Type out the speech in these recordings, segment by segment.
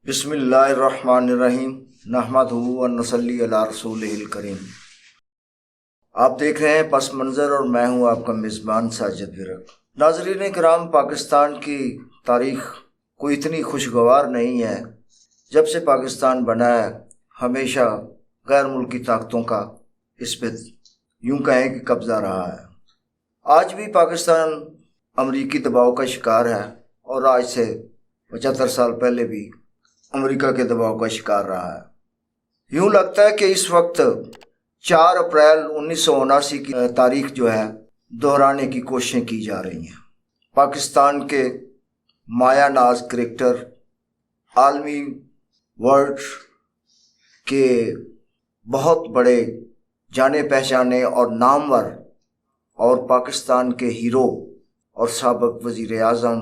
بسم اللہ الرحمن الرحیم نحمدہ و نصلی علی رسولہ الکریم۔ آپ دیکھ رہے ہیں پس منظر اور میں ہوں آپ کا میزبان ساجد ورک۔ ناظرین کرام، پاکستان کی تاریخ کوئی اتنی خوشگوار نہیں ہے۔ جب سے پاکستان بنا ہے ہمیشہ غیر ملکی طاقتوں کا اس پہ یوں کہیں کہ قبضہ رہا ہے۔ آج بھی پاکستان امریکی دباؤ کا شکار ہے اور آج سے 75 سال پہلے بھی امریکہ کے دباؤ کا شکار رہا ہے۔ یوں لگتا ہے کہ اس وقت 4 اپریل 1979 کی تاریخ جو ہے دہرانے کی کوششیں کی جا رہی ہیں۔ پاکستان کے مایہ ناز کرکٹر، عالمی ورلڈ کے بہت بڑے جانے پہچانے اور نامور اور پاکستان کے ہیرو اور سابق وزیر اعظم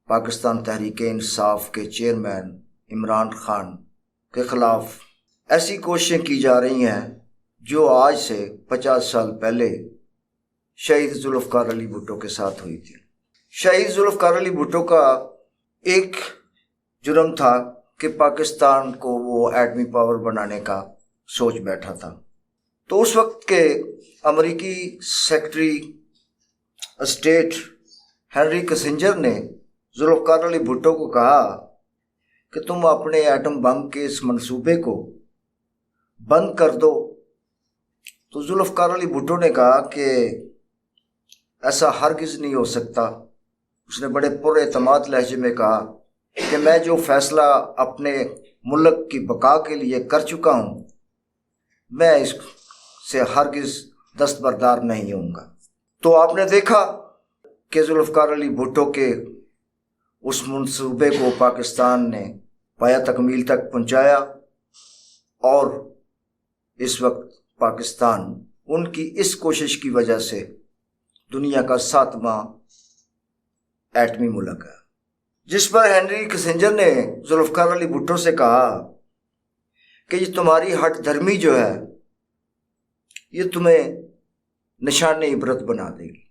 پاکستان تحریک انصاف کے چیئرمین عمران خان کے خلاف ایسی کوششیں کی جا رہی ہیں جو آج سے 50 سال پہلے شہید ذوالفقار علی بھٹو کے ساتھ ہوئی تھی۔ شہید ذوالفقار علی بھٹو کا ایک جرم تھا کہ پاکستان کو وہ ایٹمی پاور بنانے کا سوچ بیٹھا تھا، تو اس وقت کے امریکی سیکرٹری اسٹیٹ ہینری کسنجر نے ذوالفقار علی بھٹو کو کہا کہ تم اپنے ایٹم بم کے اس منصوبے کو بند کر دو۔ تو ذوالفقار علی بھٹو نے کہا کہ ایسا ہرگز نہیں ہو سکتا۔ اس نے بڑے پر اعتماد لہجے میں کہا کہ میں جو فیصلہ اپنے ملک کی بقا کے لیے کر چکا ہوں میں اس سے ہرگز دستبردار نہیں ہوں گا۔ تو آپ نے دیکھا کہ ذوالفقار علی بھٹو کے اس منصوبے کو پاکستان نے پایا تکمیل تک پہنچایا اور اس وقت پاکستان ان کی اس کوشش کی وجہ سے دنیا کا 7واں ایٹمی ملک ہے، جس پر ہینری کسنجر نے ذوالفقار علی بھٹو سے کہا کہ یہ تمہاری ہٹ دھرمی جو ہے یہ تمہیں نشان عبرت بنا دے گی۔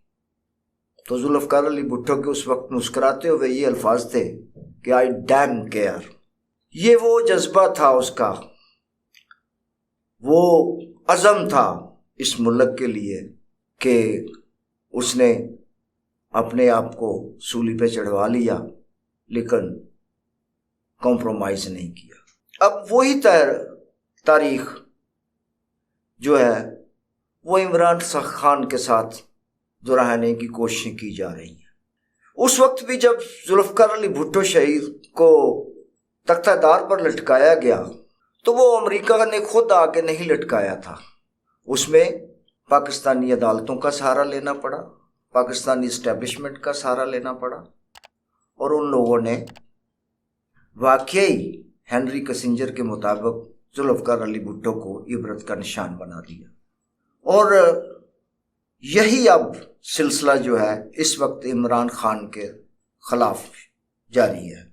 تو ذوالفقار علی بھٹو کے اس وقت مسکراتے ہوئے یہ الفاظ تھے کہ آئی ڈیم کیئر۔ یہ وہ جذبہ تھا اس کا، وہ عزم تھا اس ملک کے لیے کہ اس نے اپنے آپ کو سولی پہ چڑھوا لیا لیکن کمپرومائز نہیں کیا۔ اب وہی تاریخ جو ہے وہ عمران خان کے ساتھ دہرانے کی کوششیں کی جا رہی ہیں۔ اس وقت بھی جب ذوالفقار علی بھٹو شہید کو تختہ دار پر لٹکایا گیا تو وہ امریکہ نے خود آ کے نہیں لٹکایا تھا، اس میں پاکستانی عدالتوں کا سہارا لینا پڑا، پاکستانی اسٹیبلشمنٹ کا سہارا لینا پڑا، اور ان لوگوں نے واقعی ہینری کسنجر کے مطابق ذوالفقار علی بھٹو کو عبرت کا نشان بنا دیا۔ اور یہی اب سلسلہ جو ہے اس وقت عمران خان کے خلاف جاری ہے۔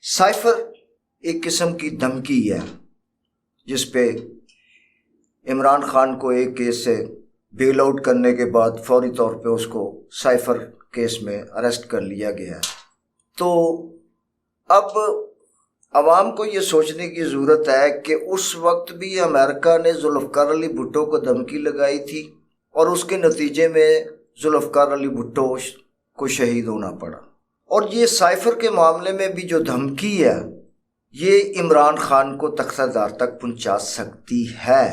سائفر ایک قسم کی دھمکی ہے جس پہ عمران خان کو ایک کیس سے بیل آؤٹ کرنے کے بعد فوری طور پہ اس کو سائفر کیس میں اریسٹ کر لیا گیا ہے۔ تو اب عوام کو یہ سوچنے کی ضرورت ہے کہ اس وقت بھی امریکہ نے ذوالفقار علی بھٹو کو دھمکی لگائی تھی اور اس کے نتیجے میں ذوالفقار علی بھٹو کو شہید ہونا پڑا، اور یہ سائفر کے معاملے میں بھی جو دھمکی ہے یہ عمران خان کو تختہ دار تک پہنچا سکتی ہے،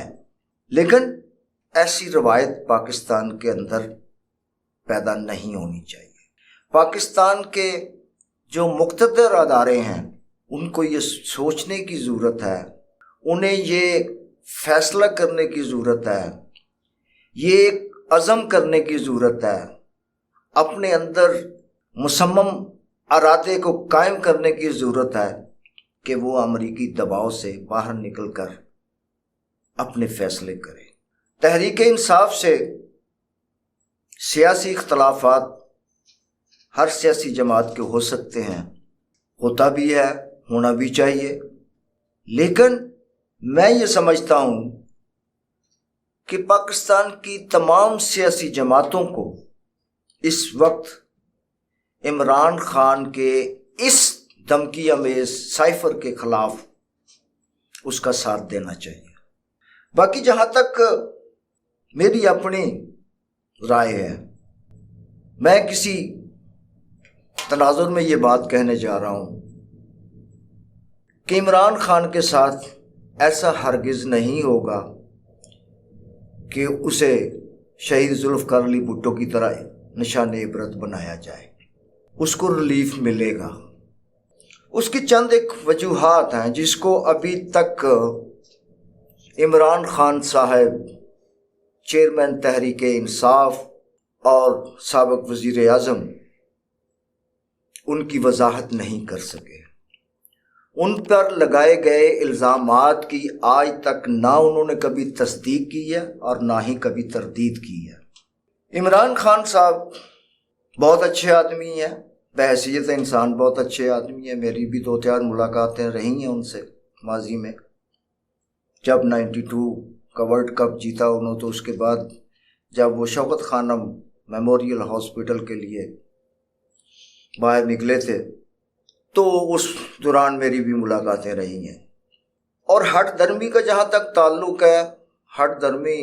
لیکن ایسی روایت پاکستان کے اندر پیدا نہیں ہونی چاہیے۔ پاکستان کے جو مقتدر ادارے ہیں ان کو یہ سوچنے کی ضرورت ہے، انہیں یہ فیصلہ کرنے کی ضرورت ہے، یہ ایک عزم کرنے کی ضرورت ہے، اپنے اندر مصمم ارادے کو قائم کرنے کی ضرورت ہے کہ وہ امریکی دباؤ سے باہر نکل کر اپنے فیصلے کرے۔ تحریک انصاف سے سیاسی اختلافات ہر سیاسی جماعت کے ہو سکتے ہیں، ہوتا بھی ہے، ہونا بھی چاہیے، لیکن میں یہ سمجھتا ہوں کہ پاکستان کی تمام سیاسی جماعتوں کو اس وقت عمران خان کے اس دھمکی امیز سائفر کے خلاف اس کا ساتھ دینا چاہیے۔ باقی جہاں تک میری اپنی رائے ہے، میں کسی تناظر میں یہ بات کہنے جا رہا ہوں کہ عمران خان کے ساتھ ایسا ہرگز نہیں ہوگا کہ اسے شہید ذوالفقار علی بھٹو کی طرح نشان عبرت بنایا جائے۔ اس کو ریلیف ملے گا۔ اس کی چند ایک وجوہات ہیں جس کو ابھی تک عمران خان صاحب، چیئرمین تحریک انصاف اور سابق وزیر اعظم ان کی وضاحت نہیں کر سکے۔ ان پر لگائے گئے الزامات کی آج تک نہ انہوں نے کبھی تصدیق کی ہے اور نہ ہی کبھی تردید کی ہے۔ عمران خان صاحب بہت اچھے آدمی ہیں، بحیثیت انسان بہت اچھے آدمی ہیں۔ میری بھی 2-4 ملاقاتیں رہی ہیں ان سے ماضی میں۔ جب 92 کا ورلڈ کپ جیتا انہوں تو اس کے بعد جب وہ شوکت خانم میموریل ہاسپٹل کے لیے باہر نکلے تھے تو اس دوران میری بھی ملاقاتیں رہی ہیں۔ اور ہٹ درمی کا جہاں تک تعلق ہے، ہٹ درمی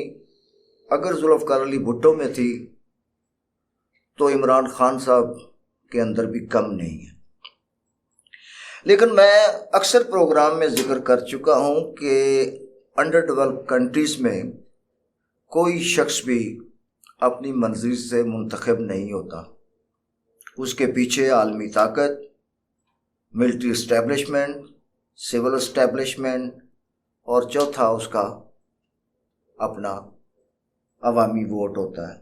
اگر ذوالفقار علی بھٹو میں تھی تو عمران خان صاحب کے اندر بھی کم نہیں ہے۔ لیکن میں اکثر پروگرام میں ذکر کر چکا ہوں کہ انڈر ڈیولپ کنٹریز میں کوئی شخص بھی اپنی منزل سے منتخب نہیں ہوتا۔ اس کے پیچھے عالمی طاقت، ملٹری اسٹیبلشمنٹ، سول اسٹیبلشمنٹ اور چوتھا اس کا اپنا عوامی ووٹ ہوتا ہے۔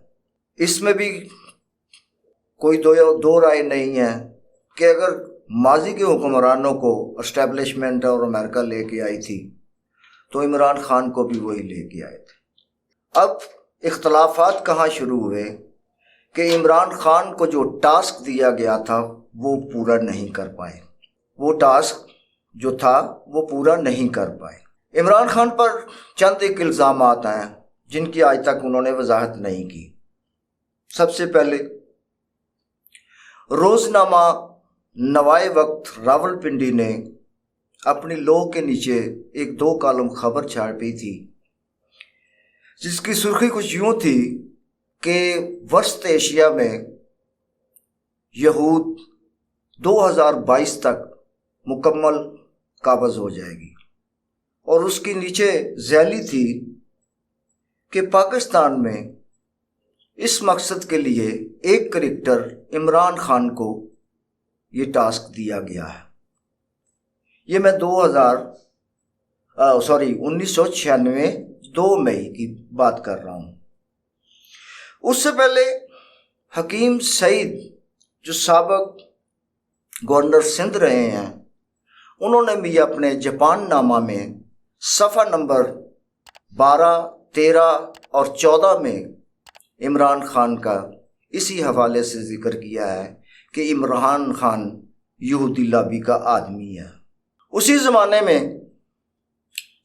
اس میں بھی کوئی دو رائے نہیں ہے کہ اگر ماضی کے حکمرانوں کو اسٹیبلشمنٹ اور امریکہ لے کے آئی تھی تو عمران خان کو بھی وہی لے کے آئے تھے۔ اب اختلافات کہاں شروع ہوئے کہ عمران خان کو جو ٹاسک دیا گیا تھا وہ پورا نہیں کر پائے۔ وہ ٹاسک جو تھا وہ پورا نہیں کر پائے۔ عمران خان پر چند ایک الزامات ہیں جن کی آج تک انہوں نے وضاحت نہیں کی۔ سب سے پہلے روزنامہ نوائے وقت راولپنڈی نے اپنی لو کے نیچے ایک 2 کالم خبر چھاپی تھی جس کی سرخی کچھ یوں تھی کہ وسط ایشیا میں یہود 2022 تک مکمل قابض ہو جائے گی، اور اس کی نیچے ذیلی تھی کہ پاکستان میں اس مقصد کے لیے ایک کرکٹر عمران خان کو یہ ٹاسک دیا گیا ہے۔ یہ میں 1996 2 مئی کی بات کر رہا ہوں۔ اس سے پہلے حکیم سعید جو سابق گورنر سندھ رہے ہیں، انہوں نے بھی اپنے جاپان نامہ میں صفحہ نمبر 12، 13 اور 14 میں عمران خان کا اسی حوالے سے ذکر کیا ہے کہ عمران خان یہودی لابی کا آدمی ہے۔ اسی زمانے میں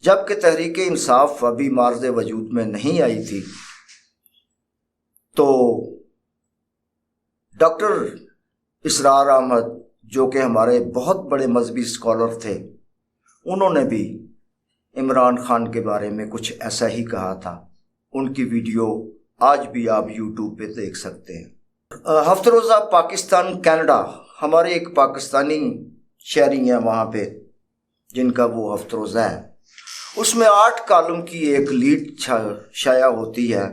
جب کہ تحریک انصاف ابھی معرض وجود میں نہیں آئی تھی تو ڈاکٹر اسرار احمد جو کہ ہمارے بہت بڑے مذہبی اسکالر تھے، انہوں نے بھی عمران خان کے بارے میں کچھ ایسا ہی کہا تھا۔ ان کی ویڈیو آج بھی آپ یوٹیوب پہ دیکھ سکتے ہیں۔ ہفتہ روزہ پاکستان کینیڈا، ہمارے ایک پاکستانی شہری ہیں وہاں پہ جن کا وہ ہفتہ روزہ ہے، اس میں 8 کالم کی ایک لیڈ شائع ہوتی ہے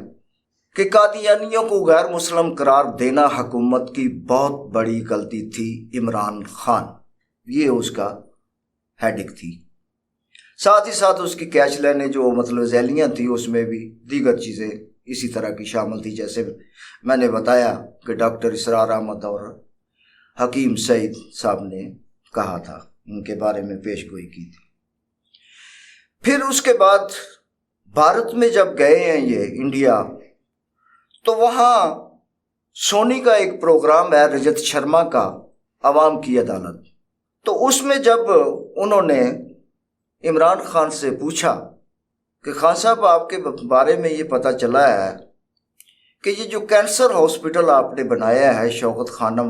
کہ قادیانیوں کو غیر مسلم قرار دینا حکومت کی بہت بڑی غلطی تھی عمران خان، یہ اس کا ہیڈنگ تھی۔ ساتھ ہی ساتھ اس کی کیچ لائنیں جو مطلب ذیلیاں تھیں اس میں بھی دیگر چیزیں اسی طرح کی شامل تھی، جیسے میں نے بتایا کہ ڈاکٹر اسرار احمد اور حکیم سعید صاحب نے کہا تھا، ان کے بارے میں پیش گوئی کی تھی۔ پھر اس کے بعد بھارت میں جب گئے ہیں یہ انڈیا، تو وہاں سونی کا ایک پروگرام ہے رجت شرما کا، عوام کی عدالت، تو اس میں جب انہوں نے عمران خان سے پوچھا کہ خان صاحب آپ کے بارے میں یہ پتہ چلا ہے کہ یہ جو کینسر ہاسپٹل آپ نے بنایا ہے شوکت خانم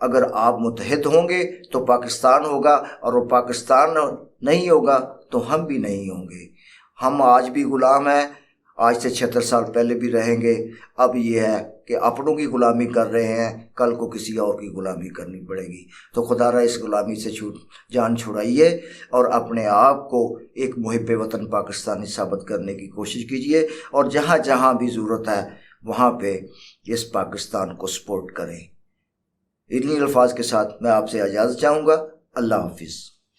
اگر آپ متحد ہوں گے تو پاکستان ہوگا، اور وہ پاکستان نہیں ہوگا تو ہم بھی نہیں ہوں گے۔ ہم آج بھی غلام ہیں، آج سے 76 سال پہلے بھی رہیں گے۔ اب یہ ہے کہ اپنوں کی غلامی کر رہے ہیں، کل کو کسی اور کی غلامی کرنی پڑے گی۔ تو خدا را اس غلامی سے جان چھڑائیے اور اپنے آپ کو ایک محب وطن پاکستانی ثابت کرنے کی کوشش کیجیے، اور جہاں جہاں بھی ضرورت ہے وہاں پہ اس پاکستان کو سپورٹ کریں۔ انہی الفاظ کے ساتھ میں آپ سے اجازت چاہوں گا۔ اللہ حافظ۔